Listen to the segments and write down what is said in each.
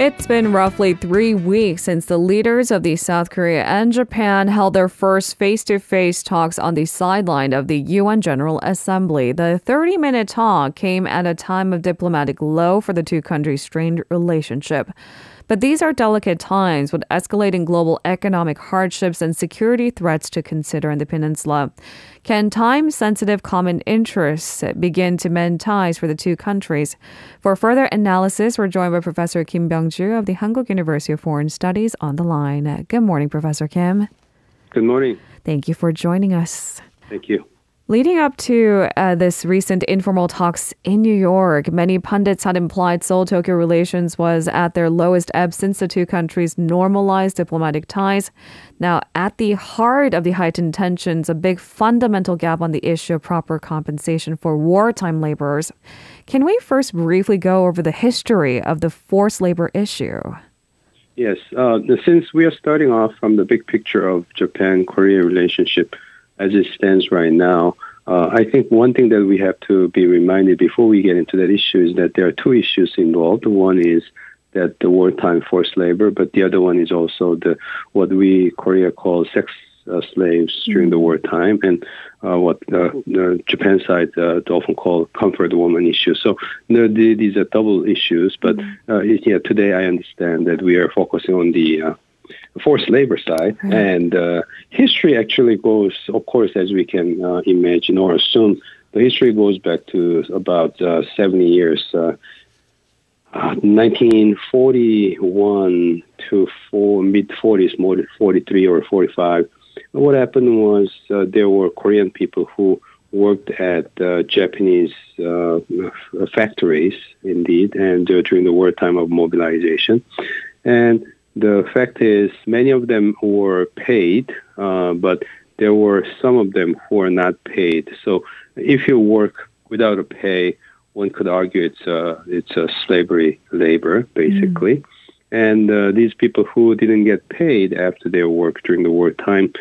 It's been roughly 3 weeks since the leaders of the South Korea and Japan held their first face-to-face talks on the sideline of the UN General Assembly. The 30-minute talk came at a time of diplomatic low for the two countries' strained relationship. But these are delicate times with escalating global economic hardships and security threats to consider in the peninsula. Can time-sensitive common interests begin to mend ties for the two countries? For further analysis, we're joined by Professor Kim Byung-joo of the Hankuk University of Foreign Studies on the line. Good morning, Professor Kim. Good morning. Thank you for joining us. Thank you. Leading up to this recent informal talks in New York, many pundits had implied Seoul-Tokyo relations was at their lowest ebb since the two countries normalized diplomatic ties. Now, at the heart of the heightened tensions, a big fundamental gap on the issue of proper compensation for wartime laborers. Can we first briefly go over the history of the forced labor issue? Yes. Since we are starting off from the big picture of Japan-Korea relationship, as it stands right now, I think one thing that we have to be reminded before we get into that issue is that there are two issues involved. One is that the wartime forced labor, but the other one is also what we Korea call sex slaves during the wartime, and what the Japan side often call comfort woman issue. So these are double issues, but today I understand that we are focusing on the forced labor side. And history actually goes, of course, as we can imagine or assume, the history goes back to about 70 years, 1941 to mid-40s, more than 43 or 45. What happened was there were Korean people who worked at Japanese factories, indeed, and during the wartime of mobilization. And the fact is, many of them were paid, but there were some of them who were not paid. So if you work without a pay, one could argue it's a slavery labor, basically. And these people who didn't get paid after their work during the wartime,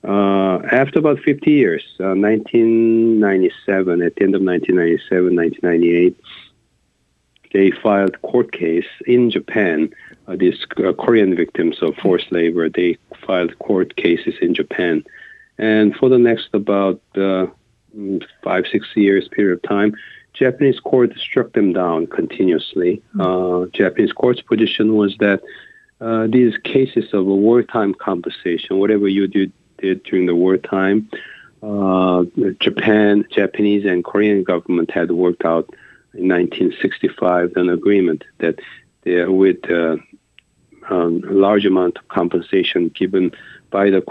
after about 50 years, 1997, at the end of 1997, 1998, they filed court case in Japan. These Korean victims of forced labor, they filed court cases in Japan. And for the next about 5-6 years period of time, Japanese court struck them down continuously. Japanese court's position was that these cases of wartime compensation, whatever you did during the wartime, Japanese and Korean government had worked out in 1965 an agreement that with large amount of compensation given by the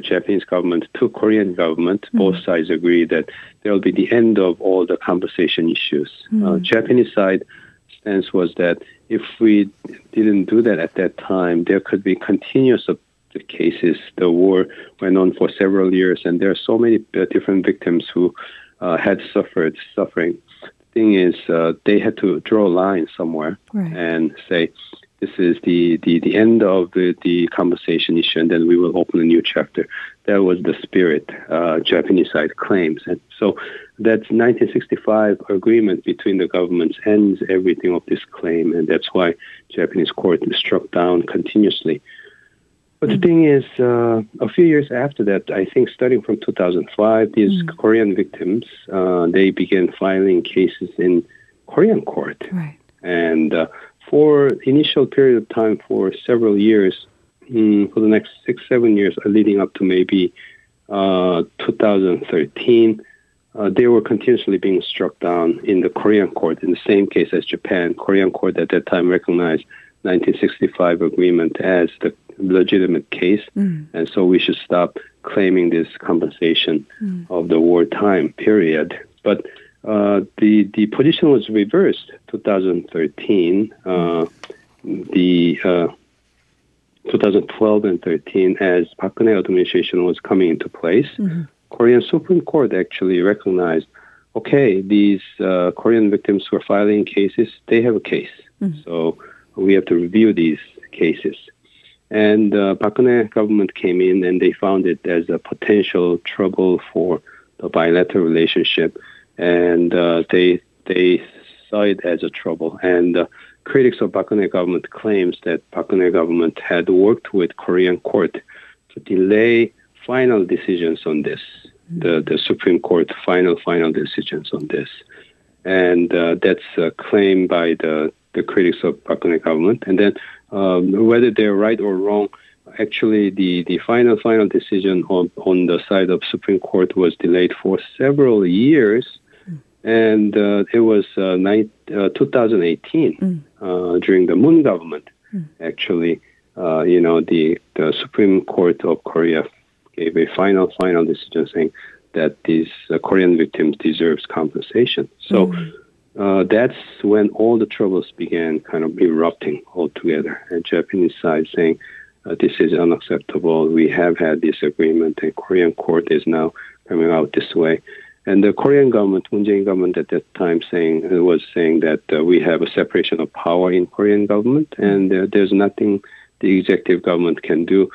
Japanese government to Korean government, both sides agree that there will be the end of all the compensation issues. Japanese side stance was that if we didn't do that at that time, there could be continuous the cases. The war went on for several years, and there are so many different victims who had suffering. The thing is, they had to draw a line somewhere and say, this is the end of the compensation issue, and then we will open a new chapter. That was the spirit Japanese side claims. And so that 1965 agreement between the governments ends everything of this claim, and that's why Japanese court struck down continuously. But the thing is, a few years after that, I think starting from 2005, these Korean victims, they began filing cases in Korean court. And for initial period of time, for several years, for the next 6-7 years leading up to maybe 2013, they were continuously being struck down in the Korean court in the same case as Japan. Korean court at that time recognized 1965 agreement as the legitimate case, and so we should stop claiming this compensation of the wartime period. But the position was reversed 2013, 2012 and 13, as Park Geun-hye administration was coming into place. Korean Supreme Court actually recognized, okay, these Korean victims who are filing cases, they have a case. So we have to review these cases. And Park Geun-hye government came in and they found it as a potential trouble for the bilateral relationship. And they saw it as a trouble. And critics of Park Geun-hye government claims that Park Geun-hye government had worked with Korean court to delay final decisions on this, the Supreme Court final decisions on this. And that's a claim by the critics of Park Geun-hye government. And then whether they're right or wrong, actually the final decision on the side of Supreme Court was delayed for several years. And it was 2018 during the Moon government. Actually, the Supreme Court of Korea gave a final decision saying that these Korean victims deserves compensation. So that's when all the troubles began kind of erupting altogether. And Japanese side saying this is unacceptable. We have had this agreement, and Korean court is now coming out this way. And the Korean government, Moon Jae-in government at that time was saying that we have a separation of power in Korean government, and there's nothing the executive government can do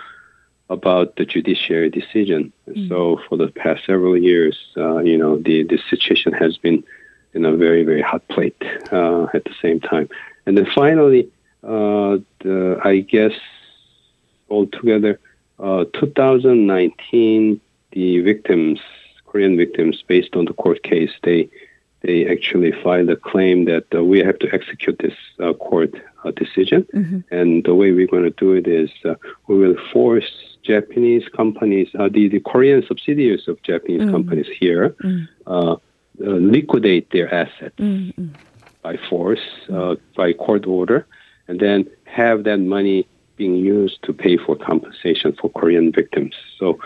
about the judiciary decision. So for the past several years, the situation has been in a very, very hot plate at the same time. And then finally, I guess altogether, 2019, the victims, Korean victims, based on the court case, they actually filed a claim that we have to execute this court decision. And the way we're going to do it is we will force Japanese companies, the Korean subsidiaries of Japanese companies here, liquidate their assets by force, by court order, and then have that money being used to pay for compensation for Korean victims. So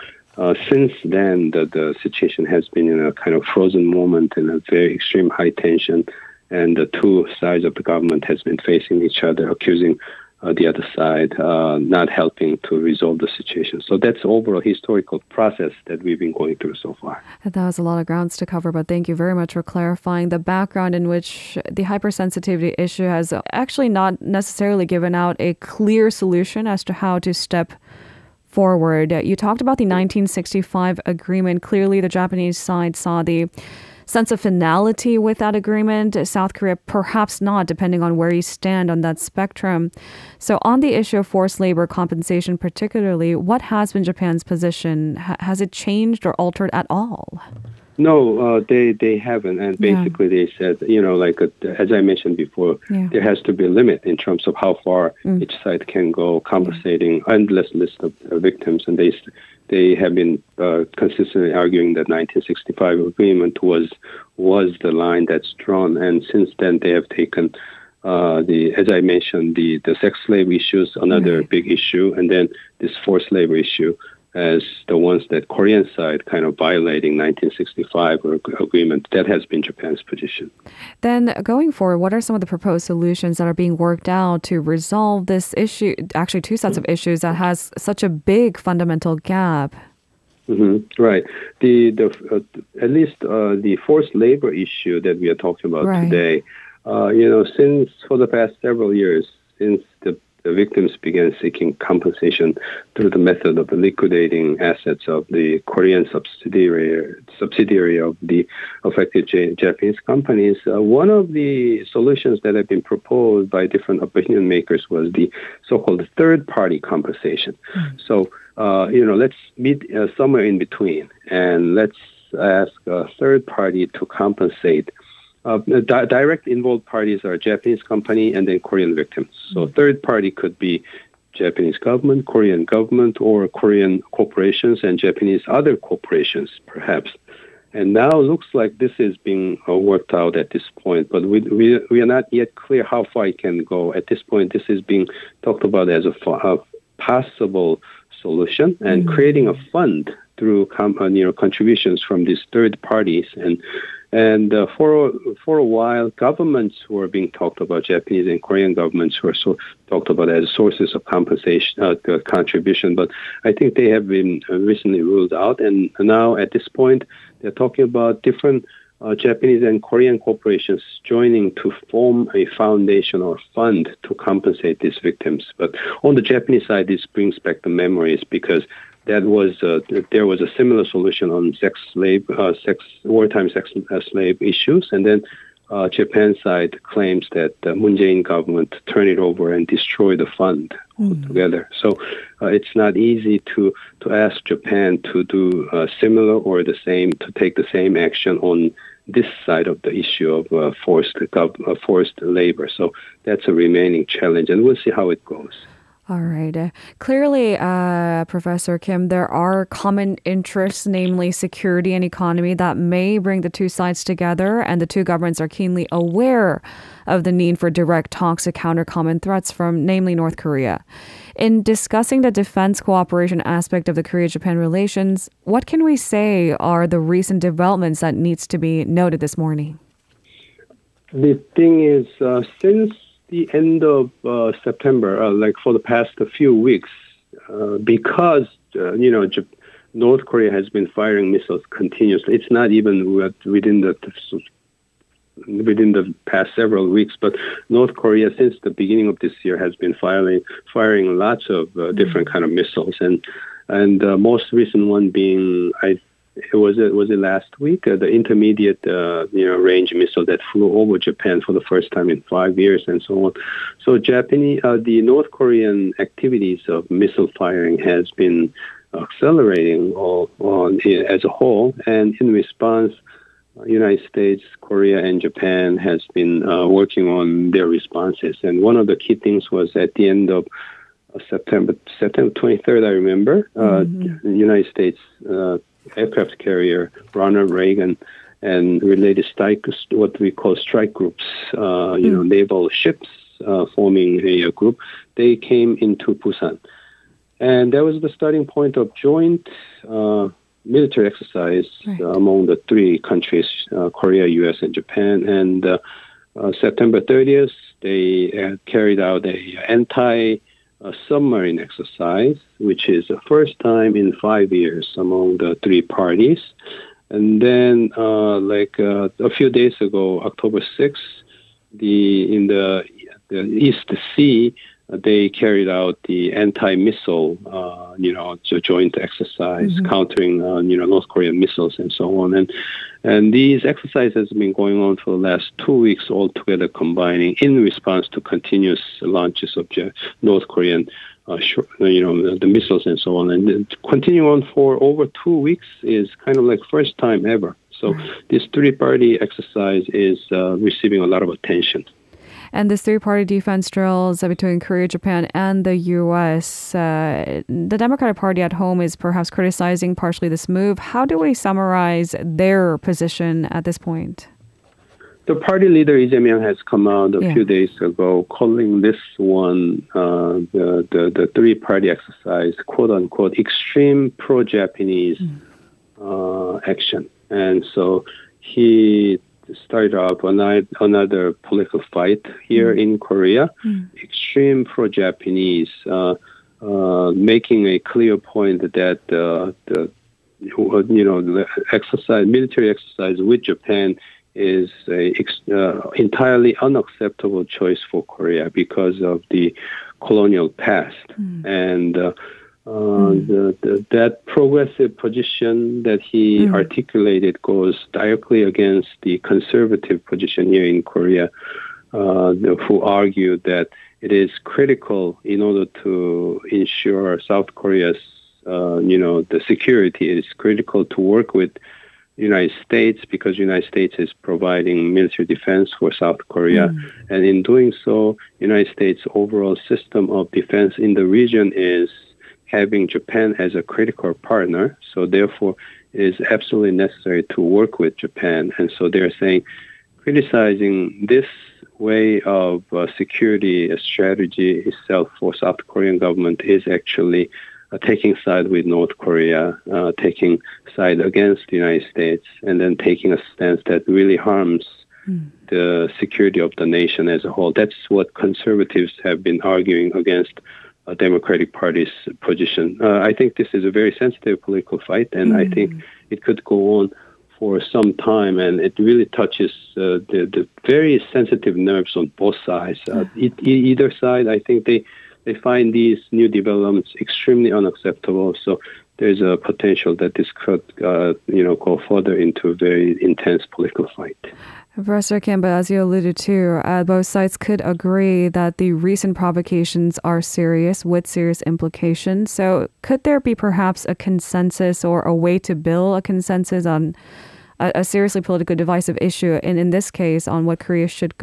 since then, the situation has been in a kind of frozen moment in a very extreme high tension, and the two sides of the government has been facing each other, accusing the other side not helping to resolve the situation. So that's the overall historical process that we've been going through so far. That was a lot of grounds to cover, but thank you very much for clarifying the background in which the hypersensitivity issue has actually not necessarily given out a clear solution as to how to step forward. You talked about the 1965 agreement. Clearly, the Japanese side saw the sense of finality with that agreement. South Korea, perhaps not, depending on where you stand on that spectrum. So on the issue of forced labor compensation particularly, what has been Japan's position? Has it changed or altered at all? No, they haven't. And basically they said, as I mentioned before, there has to be a limit in terms of how far each side can go, compensating endless list of victims. And they have been consistently arguing that 1965 agreement was the line that's drawn. And since then, they have taken, as I mentioned, the sex slave issues, another big issue, and then this forced labor issue as the ones that Korean side kind of violating 1965 agreement. That has been Japan's position. Then going forward, what are some of the proposed solutions that are being worked out to resolve this issue, actually two sets of issues that has such a big fundamental gap? Right. At least the forced labor issue that we are talking about today, since for the past several years, since the victims began seeking compensation through the method of liquidating assets of the Korean subsidiary of the affected Japanese companies, one of the solutions that have been proposed by different opinion makers was the so-called third-party compensation. So, let's meet somewhere in between, and let's ask a third party to compensate. Direct involved parties are Japanese company and then Korean victims. So third party could be Japanese government, Korean government, or Korean corporations and Japanese other corporations, perhaps. And now it looks like this is being worked out at this point, but we are not yet clear how far it can go. At this point, this is being talked about as a possible solution, and creating a fund through contributions from these third parties. And for a while, governments were being talked about, Japanese and Korean governments were talked about as sources of compensation, contribution. But I think they have been recently ruled out. And now at this point, they're talking about different Japanese and Korean corporations joining to form a foundation or fund to compensate these victims. But on the Japanese side, this brings back the memories because there was a similar solution on wartime sex slave issues, and then Japan side claims that the Moon Jae-in government turn it over and destroy the fund altogether. So it's not easy to ask Japan to do similar or the same, to take the same action on this side of the issue of forced labor. So that's a remaining challenge, and we'll see how it goes. All right. Clearly, Professor Kim, there are common interests, namely security and economy, that may bring the two sides together, and the two governments are keenly aware of the need for direct talks to counter common threats from, namely, North Korea. In discussing the defense cooperation aspect of the Korea-Japan relations, what can we say are the recent developments that needs to be noted this morning? The thing is, since the end of September, like for the past few weeks, because North Korea has been firing missiles continuously. It's not even within the past several weeks, but North Korea since the beginning of this year has been firing lots of different kind of missiles, and most recent one being was it last week? The intermediate range missile that flew over Japan for the first time in 5 years, and so on. So the North Korean activities of missile firing has been accelerating as a whole, and in response, United States, Korea, and Japan has been working on their responses. And one of the key things was at the end of September 23rd, I remember, the United States aircraft carrier Ronald Reagan and related what we call strike groups, naval ships forming a group, they came into Busan. And that was the starting point of joint military exercise among the three countries, Korea, U.S., and Japan. And September 30th, they carried out a anti-submarine exercise, which is the first time in 5 years among the three parties. And then, a few days ago, October 6th, in the East Sea, they carried out the anti-missile, joint exercise, countering, North Korean missiles and so on. And these exercises have been going on for the last 2 weeks altogether, combining in response to continuous launches of North Korean, the missiles and so on. And continuing on for over 2 weeks is kind of like first time ever. So this three-party exercise is receiving a lot of attention. And this three-party defense drills between Korea, Japan, and the U.S., the Democratic Party at home is perhaps criticizing partially this move. How do we summarize their position at this point? The party leader, Lee Jae-myung, has come out a few days ago calling this one, the three-party exercise, quote-unquote, extreme pro-Japanese action. And so he started up another political fight here in Korea, extreme pro-Japanese, making a clear point that the military exercise with Japan is a entirely unacceptable choice for Korea because of the colonial past. And that progressive position that he articulated goes directly against the conservative position here in Korea, who argued that it is critical in order to ensure South Korea's, the security. It is critical to work with the United States because the United States is providing military defense for South Korea. And in doing so, United States' overall system of defense in the region is having Japan as a critical partner, so therefore it is absolutely necessary to work with Japan. And so they're saying, criticizing this way of security strategy itself for South Korean government is actually taking side with North Korea, taking side against the United States, and then taking a stance that really harms the security of the nation as a whole. That's what conservatives have been arguing against Democratic Party's position. I think this is a very sensitive political fight, and I think it could go on for some time, and it really touches the very sensitive nerves on both sides. Either side, I think they find these new developments extremely unacceptable. So there's a potential that this could, go further into a very intense political fight. Professor Kim, but as you alluded to, both sides could agree that the recent provocations are serious with serious implications. So could there be perhaps a consensus or a way to build a consensus on a seriously politically divisive issue, and in this case, on what Korea should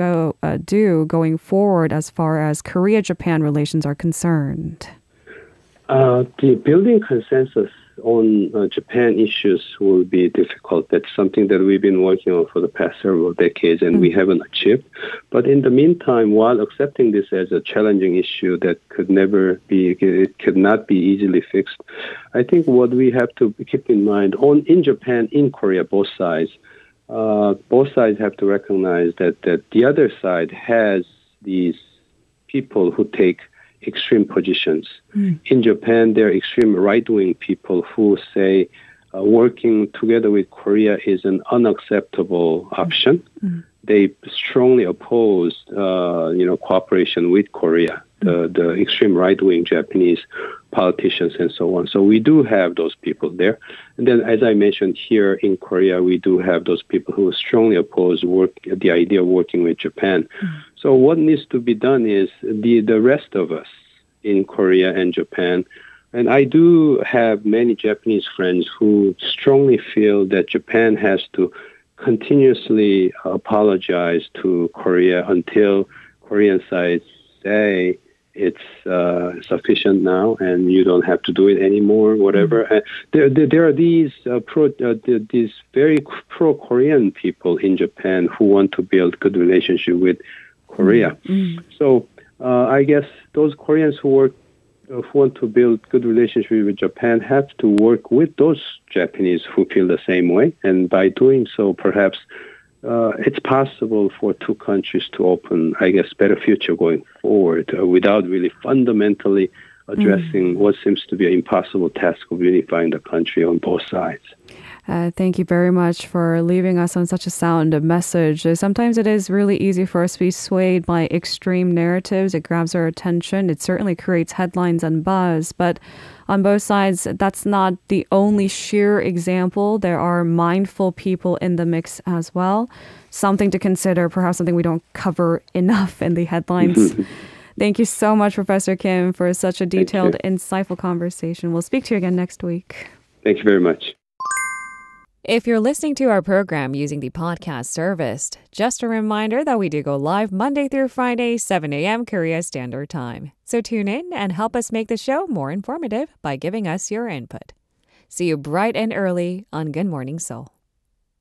do going forward as far as Korea-Japan relations are concerned? The building consensus on Japan issues will be difficult. That's something that we've been working on for the past several decades, and we haven't achieved. But in the meantime, while accepting this as a challenging issue that could not be easily fixed, I think what we have to keep in mind in Japan, in Korea, both sides have to recognize that the other side has these people who take extreme positions. In Japan, there are extreme right-wing people who say working together with Korea is an unacceptable option. They strongly oppose, cooperation with Korea, the extreme right-wing Japanese politicians and so on. So we do have those people there. And then, as I mentioned, here in Korea, we do have those people who strongly oppose the idea of working with Japan. So what needs to be done is the rest of us in Korea and Japan, and I do have many Japanese friends who strongly feel that Japan has to continuously apologize to Korea until Korean side say it's sufficient now and you don't have to do it anymore, whatever. There are these very pro-Korean people in Japan who want to build good relationship with Korea. So I guess those Koreans who want to build good relationship with Japan have to work with those Japanese who feel the same way. And by doing so, perhaps it's possible for two countries to open, I guess, better future going forward without really fundamentally addressing what seems to be an impossible task of unifying the country on both sides. Thank you very much for leaving us on such a sound message. Sometimes it is really easy for us to be swayed by extreme narratives. It grabs our attention. It certainly creates headlines and buzz. But on both sides, that's not the only sheer example. There are mindful people in the mix as well. Something to consider, perhaps something we don't cover enough in the headlines. Thank you so much, Professor Kim, for such a detailed, insightful conversation. We'll speak to you again next week. Thank you very much. If you're listening to our program using the podcast service, just a reminder that we do go live Monday through Friday, 7 a.m. Korea Standard Time. So tune in and help us make the show more informative by giving us your input. See you bright and early on Good Morning Seoul.